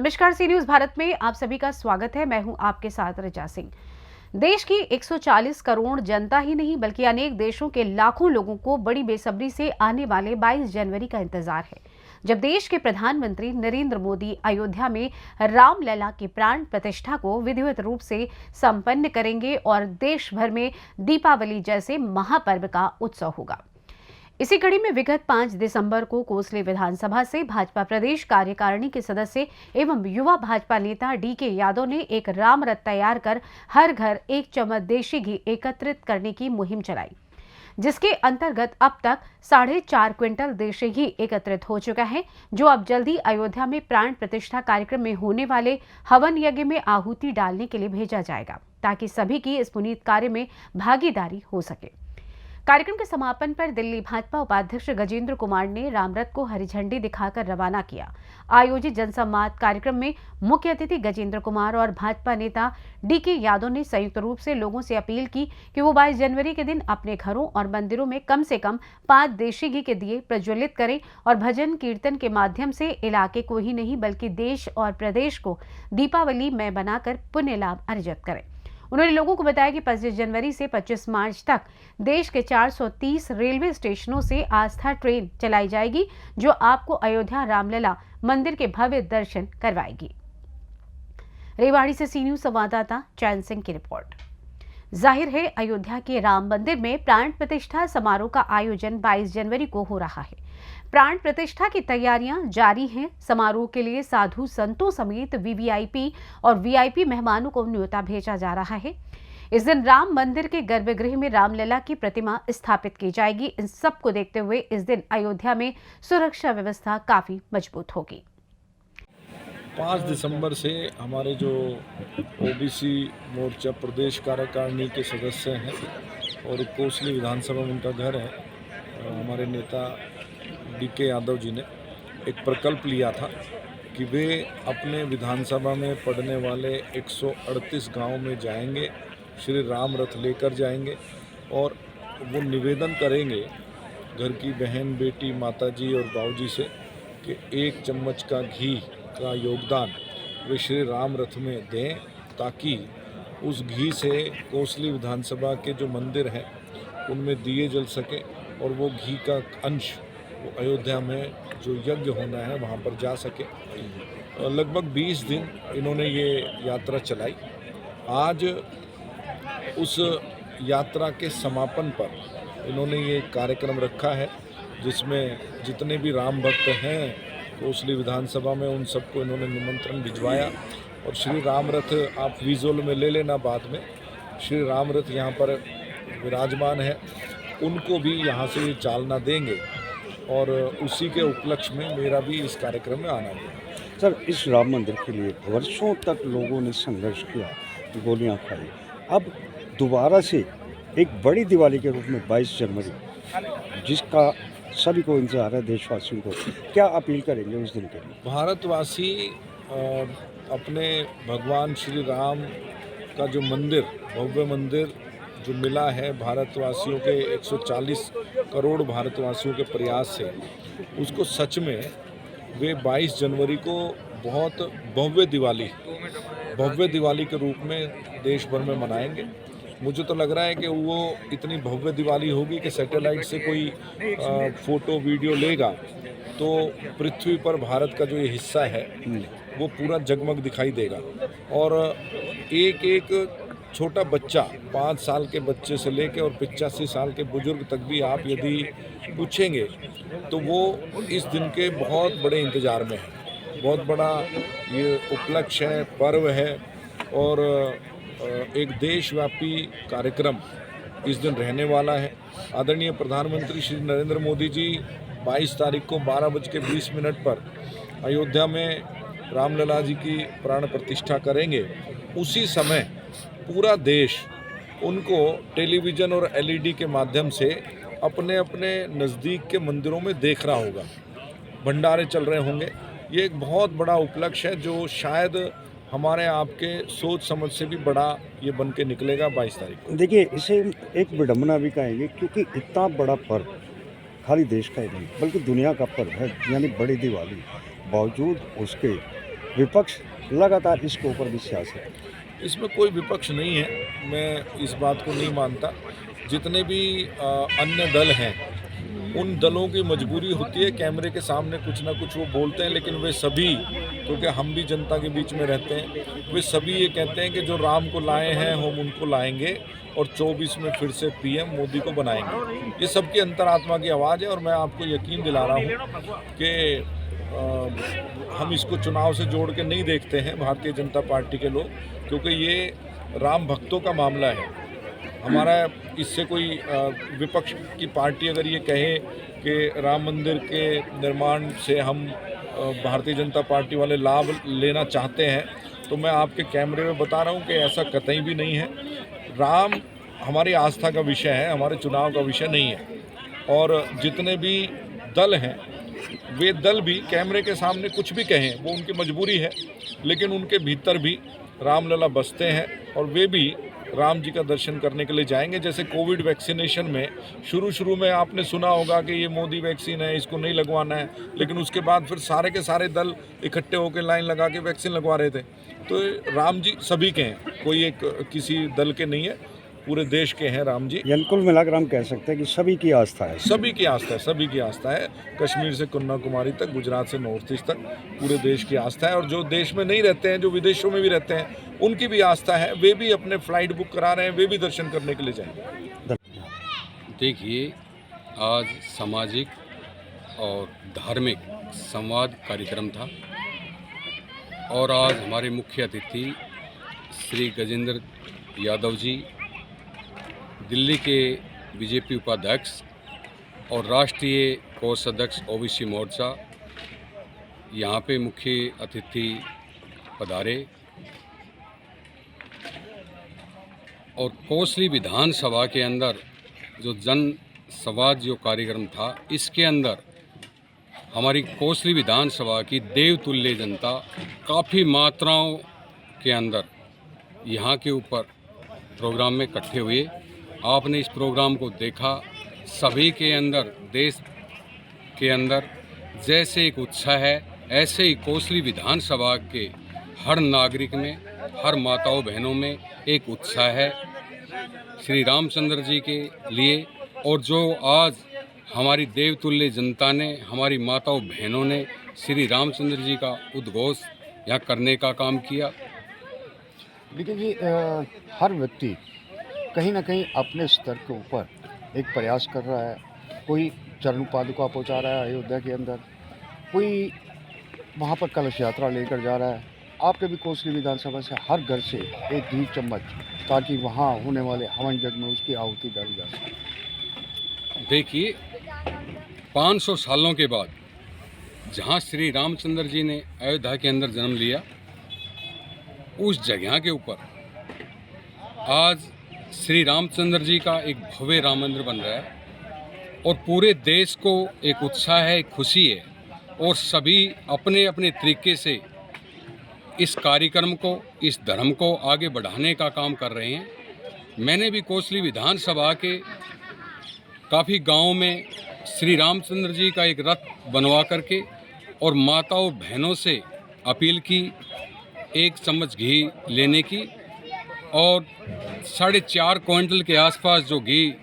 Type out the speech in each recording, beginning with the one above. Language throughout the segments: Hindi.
नमस्कार, सी न्यूज भारत में आप सभी का स्वागत है। मैं हूं आपके साथ ऋचा सिंह। देश की 140 करोड़ जनता ही नहीं बल्कि अनेक देशों के लाखों लोगों को बड़ी बेसब्री से आने वाले 22 जनवरी का इंतजार है, जब देश के प्रधानमंत्री नरेंद्र मोदी अयोध्या में रामलला की प्राण प्रतिष्ठा को विधिवत रूप से संपन्न करेंगे और देश भर में दीपावली जैसे महापर्व का उत्सव होगा। इसी कड़ी में विगत 5 दिसंबर को कोसली विधानसभा से भाजपा प्रदेश कार्यकारिणी के सदस्य एवं युवा भाजपा नेता डीके यादव ने एक राम रथ तैयार कर हर घर एक चम्मच देशी घी एकत्रित करने की मुहिम चलाई, जिसके अंतर्गत अब तक 4.5 क्विंटल देशी घी एकत्रित हो चुका है, जो अब जल्दी अयोध्या में प्राण प्रतिष्ठा कार्यक्रम में होने वाले हवन यज्ञ में आहुति डालने के लिए भेजा जाएगा, ताकि सभी की इस पुनीत कार्य में भागीदारी हो सके। कार्यक्रम के समापन पर दिल्ली भाजपा उपाध्यक्ष गजेंद्र कुमार ने रामरथ को हरी झंडी दिखाकर रवाना किया। आयोजित जनसंवाद कार्यक्रम में मुख्य अतिथि गजेंद्र कुमार और भाजपा नेता डीके यादव ने संयुक्त रूप से लोगों से अपील की कि वो 22 जनवरी के दिन अपने घरों और मंदिरों में कम से कम 5 देशी घी के दिए प्रज्वलित करें और भजन कीर्तन के माध्यम से इलाके को ही नहीं बल्कि देश और प्रदेश को दीपावली में बनाकर पुण्य लाभ अर्जित करें। उन्होंने लोगों को बताया कि 25 जनवरी से 25 मार्च तक देश के 430 रेलवे स्टेशनों से आस्था ट्रेन चलाई जाएगी, जो आपको अयोध्या रामलला मंदिर के भव्य दर्शन करवाएगी। रेवाड़ी से सी न्यूज संवाददाता चैन सिंह की रिपोर्ट। जाहिर है, अयोध्या के राम मंदिर में प्राण प्रतिष्ठा समारोह का आयोजन 22 जनवरी को हो रहा है। प्राण प्रतिष्ठा की तैयारियां जारी हैं। समारोह के लिए साधु संतों समेत वीवीआईपी और वीआईपी मेहमानों को न्योता भेजा जा रहा है। इस दिन राम मंदिर के गर्भगृह में रामलला की प्रतिमा स्थापित की जाएगी। इन सब को देखते हुए इस दिन अयोध्या में सुरक्षा व्यवस्था काफी मजबूत होगी। 5 दिसंबर से हमारे जो ओबीसी मोर्चा प्रदेश कार्यकारिणी के सदस्य हैं और कोसली विधानसभा में उनका घर है, हमारे नेता डीके यादव जी ने एक प्रकल्प लिया था कि वे अपने विधानसभा में पड़ने वाले 138 गांव में जाएंगे, श्री राम रथ लेकर जाएंगे और वो निवेदन करेंगे घर की बहन, बेटी, माताजी और बाबूजी से कि 1 चम्मच का घी का योगदान वे श्री राम रथ में दें, ताकि उस घी से कोसली विधानसभा के जो मंदिर हैं उनमें दिए जल सके और वो घी का अंश वो अयोध्या में जो यज्ञ होना है वहाँ पर जा सके। लगभग 20 दिन इन्होंने ये यात्रा चलाई। आज उस यात्रा के समापन पर इन्होंने ये कार्यक्रम रखा है, जिसमें जितने भी राम भक्त हैं कोसली विधानसभा में उन सबको इन्होंने निमंत्रण भिजवाया और श्री राम रथ आप विजुअल में ले लेना बाद में, श्री राम रथ यहाँ पर विराजमान है, उनको भी यहाँ से चालना देंगे और उसी के उपलक्ष्य में मेरा भी इस कार्यक्रम में आना है। सर, इस राम मंदिर के लिए वर्षों तक लोगों ने संघर्ष किया, गोलियां खाई, अब दोबारा से एक बड़ी दिवाली के रूप में 22 जनवरी, जिसका सभी को इंतजार है, देशवासियों को क्या अपील करेंगे उस दिन के लिए? भारतवासी अपने भगवान श्री राम का जो मंदिर, भव्य मंदिर जो मिला है भारतवासियों के 140 करोड़ भारतवासियों के प्रयास से, उसको सच में वे 22 जनवरी को बहुत भव्य दिवाली के रूप में देश भर में मनाएंगे। मुझे तो लग रहा है कि वो इतनी भव्य दिवाली होगी कि सैटेलाइट से कोई फोटो वीडियो लेगा तो पृथ्वी पर भारत का जो ये हिस्सा है वो पूरा जगमग दिखाई देगा और एक एक छोटा बच्चा, 5 साल के बच्चे से लेकर और 85 साल के बुजुर्ग तक भी आप यदि पूछेंगे तो वो इस दिन के बहुत बड़े इंतज़ार में है। बहुत बड़ा ये उपलक्ष्य है, पर्व है और एक देशव्यापी कार्यक्रम इस दिन रहने वाला है। आदरणीय प्रधानमंत्री श्री नरेंद्र मोदी जी 22 तारीख को 12:20 पर अयोध्या में रामलला जी की प्राण प्रतिष्ठा करेंगे। उसी समय पूरा देश उनको टेलीविज़न और एलईडी के माध्यम से अपने अपने नज़दीक के मंदिरों में देख रहा होगा, भंडारे चल रहे होंगे। ये एक बहुत बड़ा उपलक्ष्य है जो शायद हमारे आपके सोच समझ से भी बड़ा ये बन के निकलेगा 22 तारीख को। देखिए, इसे एक विडम्बना भी कहेंगे, क्योंकि इतना बड़ा पर्व खाली देश का ही नहीं बल्कि दुनिया का पर्व है, यानी बड़ी दिवाली, बावजूद उसके विपक्ष लगातार इसके ऊपर भी सियासत। इसमें कोई विपक्ष नहीं है, मैं इस बात को नहीं मानता। जितने भी अन्य दल हैं, उन दलों की मजबूरी होती है, कैमरे के सामने कुछ ना कुछ वो बोलते हैं, लेकिन वे सभी, क्योंकि हम भी जनता के बीच में रहते हैं, वे सभी ये कहते हैं कि जो राम को लाए हैं हम उनको लाएंगे और 24 में फिर से पीएम मोदी को बनाएंगे। ये सबकी अंतरात्मा की आवाज़ है और मैं आपको यकीन दिला रहा हूँ कि हम इसको चुनाव से जोड़ के नहीं देखते हैं भारतीय जनता पार्टी के लोग, क्योंकि ये राम भक्तों का मामला है। हमारा इससे कोई विपक्ष की पार्टी अगर ये कहे कि राम मंदिर के निर्माण से हम भारतीय जनता पार्टी वाले लाभ लेना चाहते हैं, तो मैं आपके कैमरे में बता रहा हूँ कि ऐसा कतई भी नहीं है। राम हमारी आस्था का विषय है, हमारे चुनाव का विषय नहीं है। और जितने भी दल हैं, वे दल भी कैमरे के सामने कुछ भी कहें, वो उनकी मजबूरी है, लेकिन उनके भीतर भी रामलला बसते हैं और वे भी राम जी का दर्शन करने के लिए जाएंगे। जैसे कोविड वैक्सीनेशन में शुरू में आपने सुना होगा कि ये मोदी वैक्सीन है, इसको नहीं लगवाना है, लेकिन उसके बाद फिर सारे के सारे दल इकट्ठे होकर लाइन लगा के वैक्सीन लगवा रहे थे। तो राम जी सभी के हैं, कोई एक किसी दल के नहीं है, पूरे देश के हैं राम जी। यानी कुल मिलाकर हम कह सकते हैं कि सभी की आस्था है। सभी की आस्था है, सभी की आस्था है। कश्मीर से कन्याकुमारी तक, गुजरात से नॉर्थ ईस्ट तक पूरे देश की आस्था है। और जो देश में नहीं रहते हैं, जो विदेशों में भी रहते हैं, उनकी भी आस्था है। वे भी अपने फ्लाइट बुक करा रहे हैं, वे भी दर्शन करने के लिए जाएंगे। देखिए, आज सामाजिक और धार्मिक संवाद कार्यक्रम था और आज हमारे मुख्य अतिथि श्री गजेंद्र यादव जी, दिल्ली के बीजेपी उपाध्यक्ष और राष्ट्रीय कोषाध्यक्ष ओबीसी मोर्चा यहाँ पे मुख्य अतिथि पधारे और कोसली विधानसभा के अंदर जो जन संवाद जो कार्यक्रम था, इसके अंदर हमारी कोसली विधानसभा की देवतुल्य जनता काफ़ी मात्राओं के अंदर यहाँ के ऊपर प्रोग्राम में इकट्ठे हुए। आपने इस प्रोग्राम को देखा, सभी के अंदर, देश के अंदर जैसे एक उत्साह है, ऐसे ही कोसली विधानसभा के हर नागरिक में, हर माताओं बहनों में एक उत्साह है श्री रामचंद्र जी के लिए। और जो आज हमारी देवतुल्य जनता ने, हमारी माताओं बहनों ने श्री रामचंद्र जी का उद्घोष यहाँ करने का काम किया। लेकिन जी हर व्यक्ति कहीं ना कहीं अपने स्तर के ऊपर एक प्रयास कर रहा है। कोई चरण पादुका पहुंचा रहा है अयोध्या के अंदर, कोई वहां पर कलश यात्रा लेकर जा रहा है। आपके भी कोसली विधानसभा से हर घर से एक घी चम्मच, ताकि वहां होने वाले हवन यज्ञ में उसकी आहुति डाली जा सके। देखिए, 500 सालों के बाद जहाँ श्री रामचंद्र जी ने अयोध्या के अंदर जन्म लिया, उस जगह के ऊपर आज श्री रामचंद्र जी का एक भव्य राम मंदिर बन रहा है और पूरे देश को एक उत्साह है, एक खुशी है और सभी अपने अपने तरीके से इस कार्यक्रम को, इस धर्म को आगे बढ़ाने का काम कर रहे हैं। मैंने भी कोसली विधानसभा के काफ़ी गांवों में श्री रामचंद्र जी का एक रथ बनवा करके और माताओं बहनों से अपील की 1 चम्मच घी लेने की और 4.5 क्विंटल के आसपास जो घी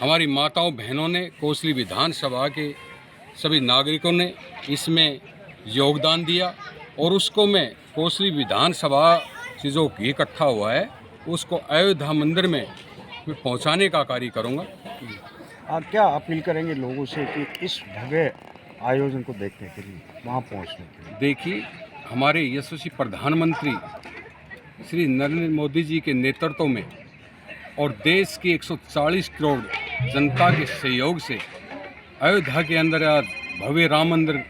हमारी माताओं बहनों ने, कोसली विधानसभा के सभी नागरिकों ने इसमें योगदान दिया और उसको मैं कोसली विधानसभा से जो घी इकट्ठा हुआ है उसको अयोध्या मंदिर में पहुंचाने का कार्य करूंगा। आप क्या अपील करेंगे लोगों से कि इस भव्य आयोजन को देखने के लिए, वहाँ पहुँचने के लिए? देखिए, हमारे यशस्वी प्रधानमंत्री श्री नरेंद्र मोदी जी के नेतृत्व में और देश की 140 करोड़ जनता के सहयोग से अयोध्या के अंदर आज भव्य राम मंदिर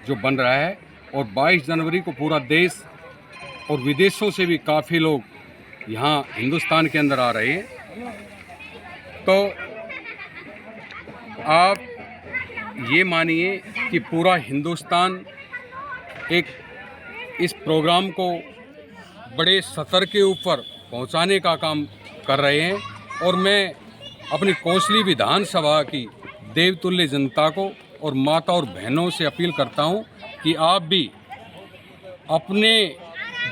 जो बन रहा है और 22 जनवरी को पूरा देश और विदेशों से भी काफ़ी लोग यहाँ हिंदुस्तान के अंदर आ रहे हैं। तो आप ये मानिए कि पूरा हिंदुस्तान एक इस प्रोग्राम को बड़े स्तर के ऊपर पहुंचाने का काम कर रहे हैं और मैं अपनी कोसली विधानसभा की देवतुल्य जनता को और माता और बहनों से अपील करता हूं कि आप भी अपने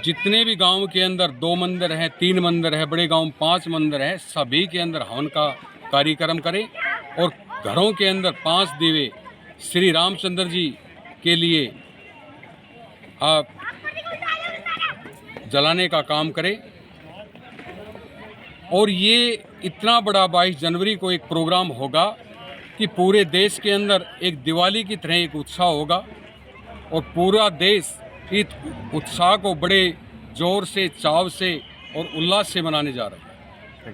जितने भी गांव के अंदर 2 मंदिर हैं, 3 मंदिर है, बड़े गांव 5 मंदिर हैं, सभी के अंदर हवन का कार्यक्रम करें और घरों के अंदर 5 दीवे श्री रामचंद्र जी के लिए आप जलाने का काम करें। और ये इतना बड़ा 22 जनवरी को एक प्रोग्राम होगा कि पूरे देश के अंदर एक दिवाली की तरह एक उत्साह होगा और पूरा देश इस उत्साह को बड़े जोर से, चाव से और उल्लास से मनाने जा रहा है।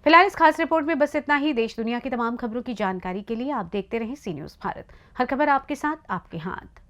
फिलहाल इस खास रिपोर्ट में बस इतना ही। देश दुनिया की तमाम खबरों की जानकारी के लिए आप देखते रहें सी न्यूज़ भारत। हर खबर आपके साथ, आपके हाथ।